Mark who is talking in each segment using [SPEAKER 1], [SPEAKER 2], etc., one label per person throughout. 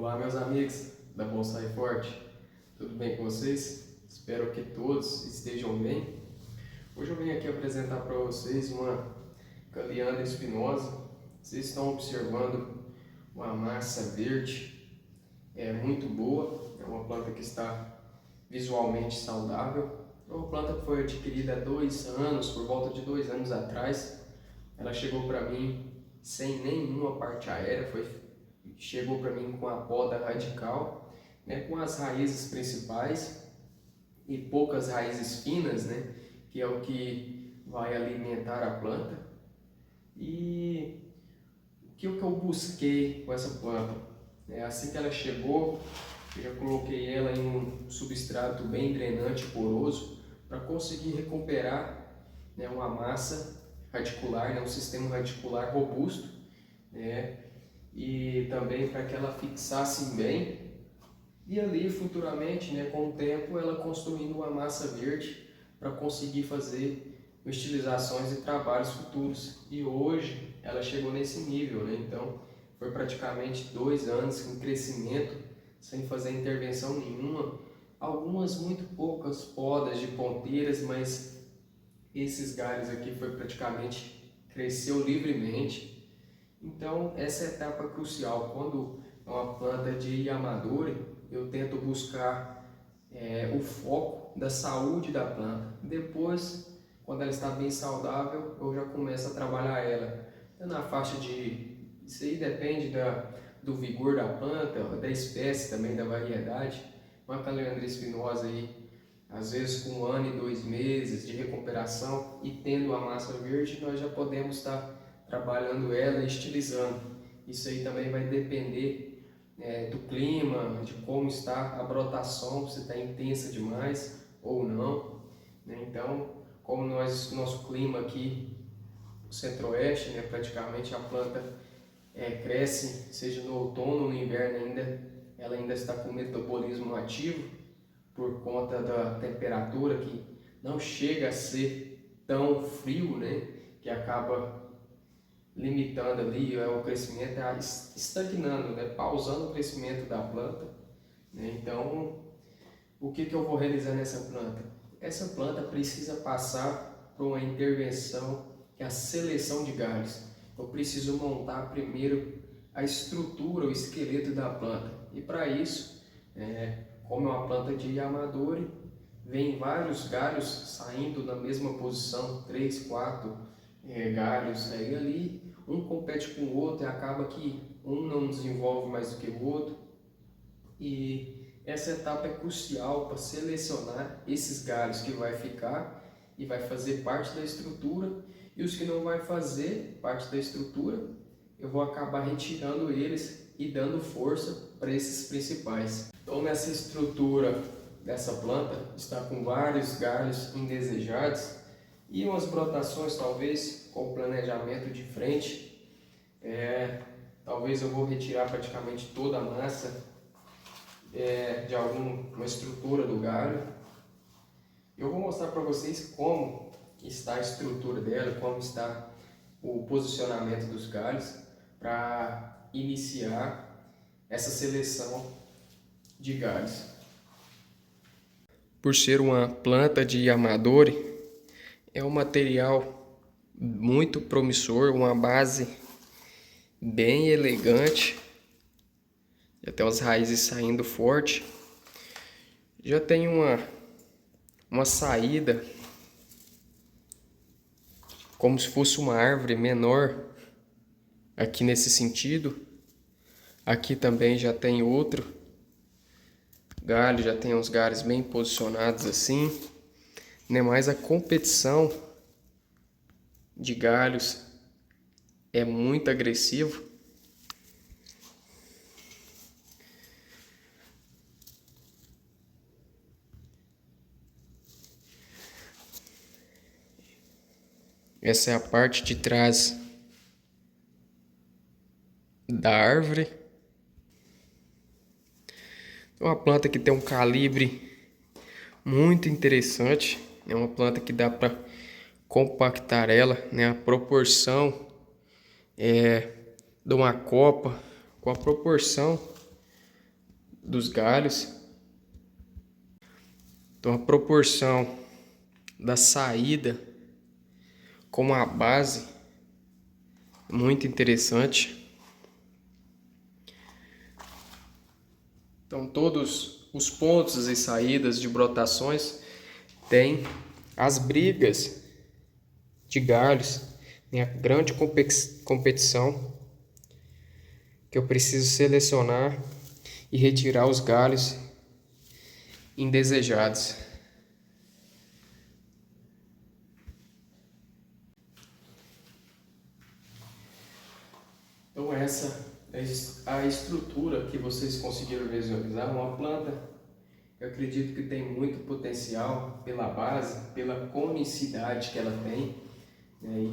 [SPEAKER 1] Olá, meus amigos da Bonsai Forte, tudo bem com vocês? Espero que todos estejam bem. Hoje eu venho aqui apresentar para vocês uma Calliandra espinosa. Vocês estão observando uma massa verde, é muito boa, é uma planta que está visualmente saudável. É uma planta que foi adquirida há 2 anos, por volta de 2 anos atrás. Ela chegou para mim sem nenhuma parte aérea, chegou para mim com a poda radical, né, com as raízes principais e poucas raízes finas, né, que é o que vai alimentar a planta. E o que eu busquei com essa planta? Assim que ela chegou, eu já coloquei ela em um substrato bem drenante, poroso, para conseguir recuperar, né, uma massa radicular, né, um sistema radicular robusto, né, e também para que ela fixasse bem, e ali futuramente, né, com o tempo, ela construindo uma massa verde para conseguir fazer estilizações e trabalhos futuros. E hoje ela chegou nesse nível, né? Então foi praticamente 2 anos em crescimento, sem fazer intervenção nenhuma, algumas muito poucas podas de ponteiras, mas esses galhos aqui foi praticamente cresceu livremente. Então, essa é a etapa crucial. Quando é uma planta de Yamadori, eu tento buscar o foco da saúde da planta. Depois, quando ela está bem saudável, eu já começo a trabalhar ela. Então, na faixa de... Isso aí depende do vigor da planta, da espécie também, da variedade. Uma Calliandra espinosa aí, às vezes com 1 ano e 2 meses de recuperação e tendo a massa verde, nós já podemos estar trabalhando ela e estilizando. Isso aí também vai depender do clima, de como está a brotação, se está intensa demais ou não, né? Então, como nosso clima aqui, o centro-oeste, né, praticamente a planta cresce, seja no outono ou no inverno ela ainda está com metabolismo ativo, por conta da temperatura que não chega a ser tão frio, né, que acaba limitando ali o crescimento, estagnando, né, pausando o crescimento da planta, né? Então, o que eu vou realizar nessa planta? Essa planta precisa passar por uma intervenção que é a seleção de galhos. Eu preciso montar primeiro a estrutura, o esqueleto da planta, e para isso, como é uma planta de Yamadori, vem vários galhos saindo na mesma posição, 3, 4 galhos saindo ali, um compete com o outro e acaba que um não desenvolve mais do que o outro. E essa etapa é crucial para selecionar esses galhos que vai ficar e vai fazer parte da estrutura, e os que não vai fazer parte da estrutura, eu vou acabar retirando eles e dando força para esses principais. Então, nessa estrutura dessa planta está com vários galhos indesejados e umas brotações talvez com planejamento de frente. Talvez eu vou retirar praticamente toda a massa de alguma estrutura do galho. Eu vou mostrar para vocês como está a estrutura dela, como está o posicionamento dos galhos para iniciar essa seleção de galhos. Por ser uma planta de Yamadori, é um material muito promissor, uma base bem elegante, já tem as raízes saindo forte, já tem uma saída como se fosse uma árvore menor aqui nesse sentido. Aqui também já tem outro galho, já tem uns galhos bem posicionados assim, né? Mas a competição de galhos é muito agressivo. Essa é a parte de trás da árvore. É uma planta que tem um calibre muito interessante. É uma planta que dá para compactar ela, né? A proporção de uma copa com a proporção dos galhos. Então a proporção da saída com a base é muito interessante. Então todos os pontos e saídas de brotações têm as brigas de galhos, tem a grande competição que eu preciso selecionar e retirar os galhos indesejados. Então essa é a estrutura que vocês conseguiram visualizar. Uma planta, eu acredito que tem muito potencial pela base, pela conicidade que ela tem.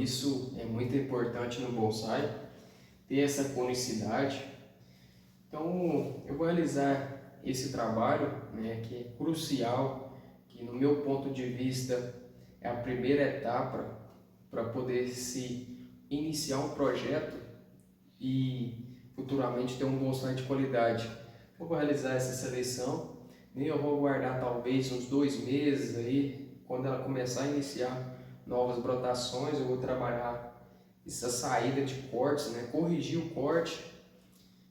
[SPEAKER 1] Isso é muito importante no bonsai, ter essa conicidade. Então eu vou realizar esse trabalho, que é crucial, que no meu ponto de vista é a primeira etapa para poder se iniciar um projeto e futuramente ter um bonsai de qualidade. Eu vou realizar essa seleção e eu vou aguardar talvez uns 2 meses aí, quando ela começar a iniciar novas brotações, eu vou trabalhar essa saída de cortes, corrigir o corte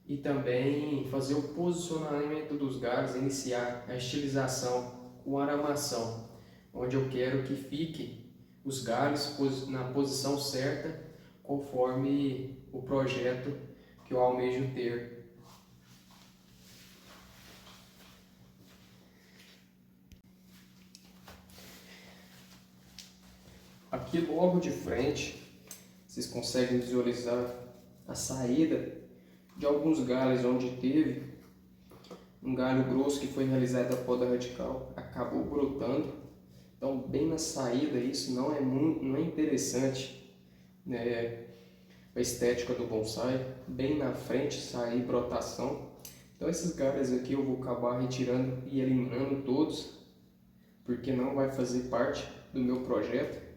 [SPEAKER 1] e também fazer o posicionamento dos galhos, iniciar a estilização com aramação, onde eu quero que fiquem os galhos na posição certa, conforme o projeto que eu almejo ter. Aqui logo de frente, vocês conseguem visualizar a saída de alguns galhos onde teve um galho grosso que foi realizado a poda radical, acabou brotando. Então bem na saída, isso não é interessante, a estética do bonsai. Bem na frente sair brotação. Então esses galhos aqui eu vou acabar retirando e eliminando todos, porque não vai fazer parte do meu projeto.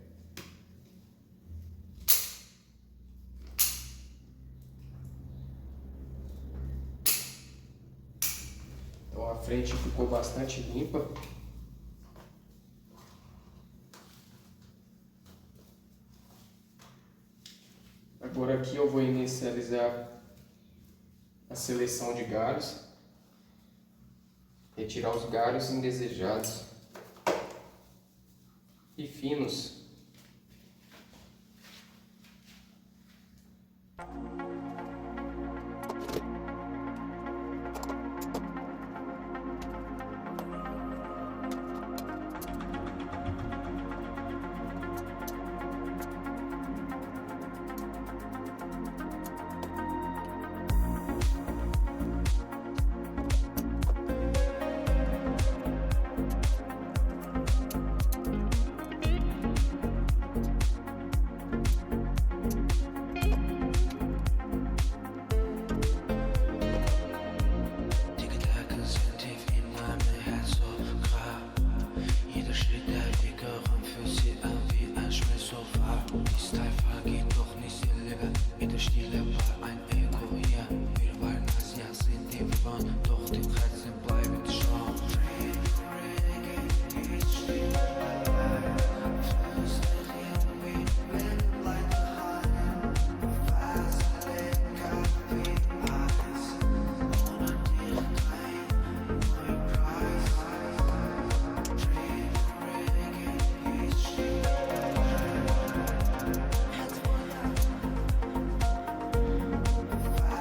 [SPEAKER 1] Então a frente ficou bastante limpa. Agora aqui eu vou inicializar a seleção de galhos, retirar os galhos indesejados e finos.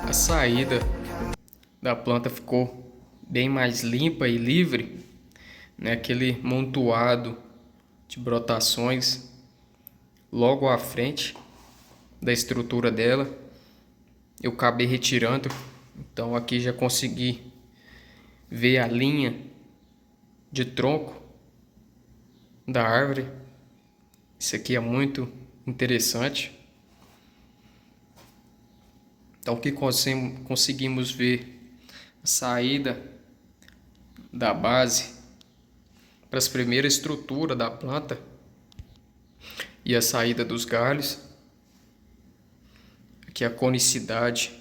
[SPEAKER 1] A saída da planta ficou bem mais limpa e livre, aquele montoado de brotações logo à frente da estrutura dela. Eu acabei retirando, então aqui já consegui ver a linha de tronco da árvore. Isso aqui é muito interessante. Então aqui conseguimos ver a saída da base para as primeiras estruturas da planta e a saída dos galhos. Aqui a conicidade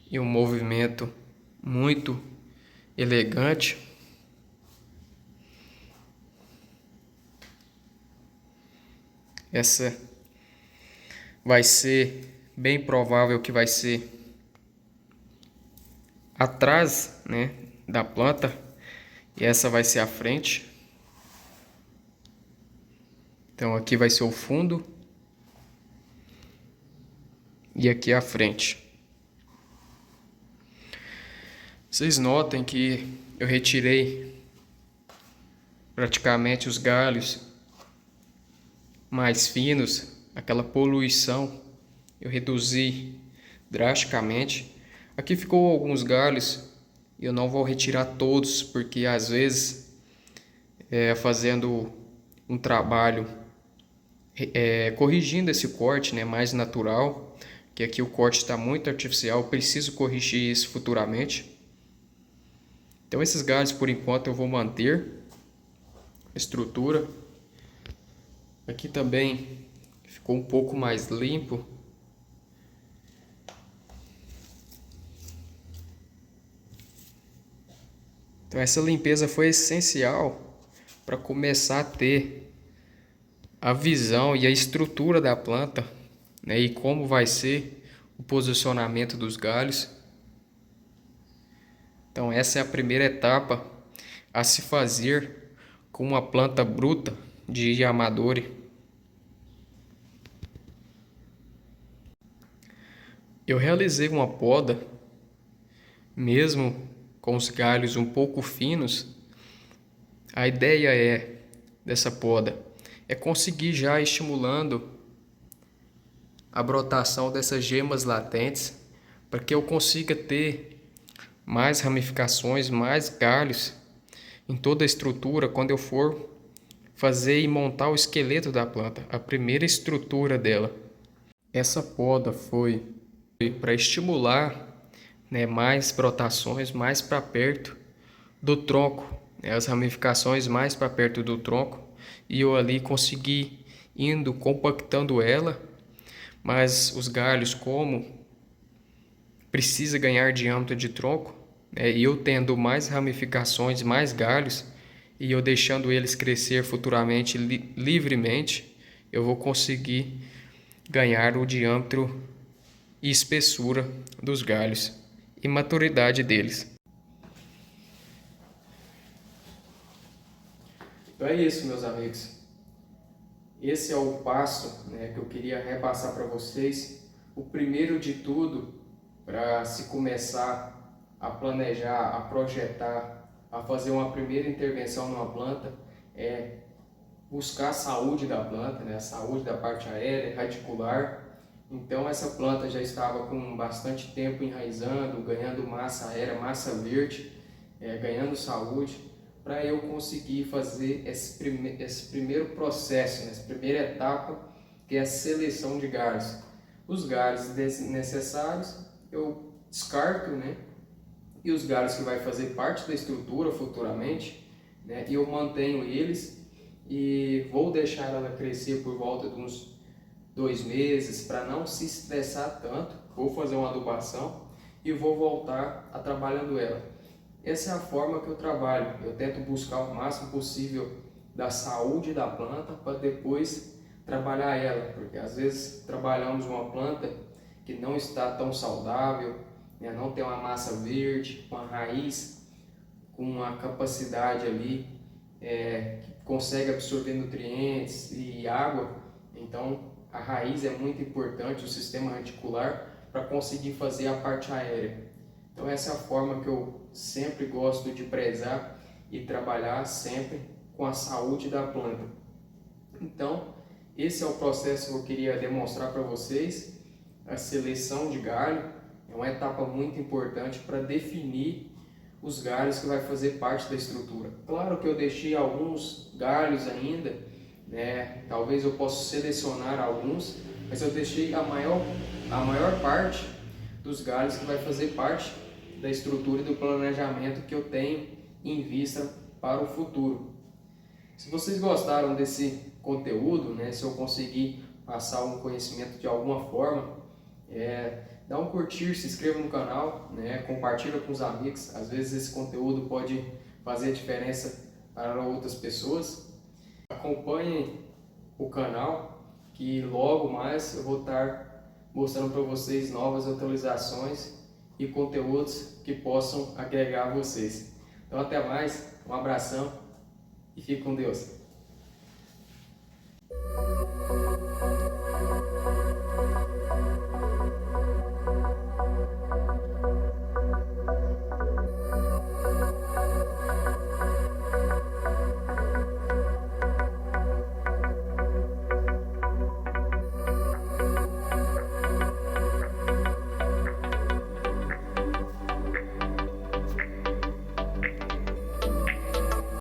[SPEAKER 1] e um movimento muito elegante. Essa vai ser bem provável que vai ser atrás, né, da planta, e essa vai ser a frente. Então aqui vai ser o fundo e aqui a frente. Vocês notem que eu retirei praticamente os galhos mais finos, aquela poluição eu reduzi drasticamente. Aqui ficou alguns galhos e eu não vou retirar todos, porque às vezes fazendo um trabalho corrigindo esse corte, né, mais natural, que aqui o corte está muito artificial, eu preciso corrigir isso futuramente. Então esses galhos por enquanto eu vou manter a estrutura. Aqui também ficou um pouco mais limpo. Então essa limpeza foi essencial para começar a ter a visão e a estrutura da planta, né, e como vai ser o posicionamento dos galhos. Então essa é a primeira etapa a se fazer com uma planta bruta de Yamadori. Eu realizei uma poda, mesmo com os galhos um pouco finos. A ideia dessa poda é conseguir já estimulando a brotação dessas gemas latentes, para que eu consiga ter mais ramificações, mais galhos em toda a estrutura quando eu for fazer e montar o esqueleto da planta, a primeira estrutura dela. Essa poda foi para estimular, né, mais brotações mais para perto do tronco, né, as ramificações mais para perto do tronco, e eu ali consegui indo compactando ela, mas os galhos, como precisa ganhar diâmetro de tronco, né, e eu tendo mais ramificações, mais galhos, e eu deixando eles crescer futuramente livremente, eu vou conseguir ganhar o diâmetro e espessura dos galhos e maturidade deles. Então é isso, meus amigos. Esse é o passo, né, que eu queria repassar para vocês. O primeiro de tudo, para se começar a planejar, a projetar, a fazer uma primeira intervenção numa planta, é buscar a saúde da planta, né, a saúde da parte aérea, radicular. Então essa planta já estava com bastante tempo enraizando, ganhando massa aérea, massa verde, ganhando saúde, para eu conseguir fazer esse primeiro processo, né, essa primeira etapa, que é a seleção de galhos. Os galhos necessários eu descarto, né, e os galhos que vai fazer parte da estrutura futuramente, né, eu mantenho eles e vou deixar ela crescer por volta de uns 2 meses para não se estressar tanto. Vou fazer uma adubação e vou voltar a trabalhando ela. Essa é a forma que eu trabalho. Eu tento buscar o máximo possível da saúde da planta para depois trabalhar ela, porque às vezes trabalhamos uma planta que não está tão saudável, né? Não tem uma massa verde, uma raiz com uma capacidade ali que consegue absorver nutrientes e água. Então a raiz é muito importante, o sistema radicular, para conseguir fazer a parte aérea. Então essa é a forma que eu sempre gosto de prezar e trabalhar sempre com a saúde da planta. Então esse é o processo que eu queria demonstrar para vocês. A seleção de galho é uma etapa muito importante para definir os galhos que vai fazer parte da estrutura. Claro que eu deixei alguns galhos ainda, né? Talvez eu possa selecionar alguns, mas eu deixei a maior parte dos galhos que vai fazer parte da estrutura e do planejamento que eu tenho em vista para o futuro. Se vocês gostaram desse conteúdo, né, se eu conseguir passar um conhecimento de alguma forma, dá um curtir, se inscreva no canal, né? Compartilha com os amigos. Às vezes esse conteúdo pode fazer a diferença para outras pessoas. Acompanhem o canal, que logo mais eu vou estar mostrando para vocês novas atualizações e conteúdos que possam agregar a vocês. Então até mais, um abração e fique com Deus.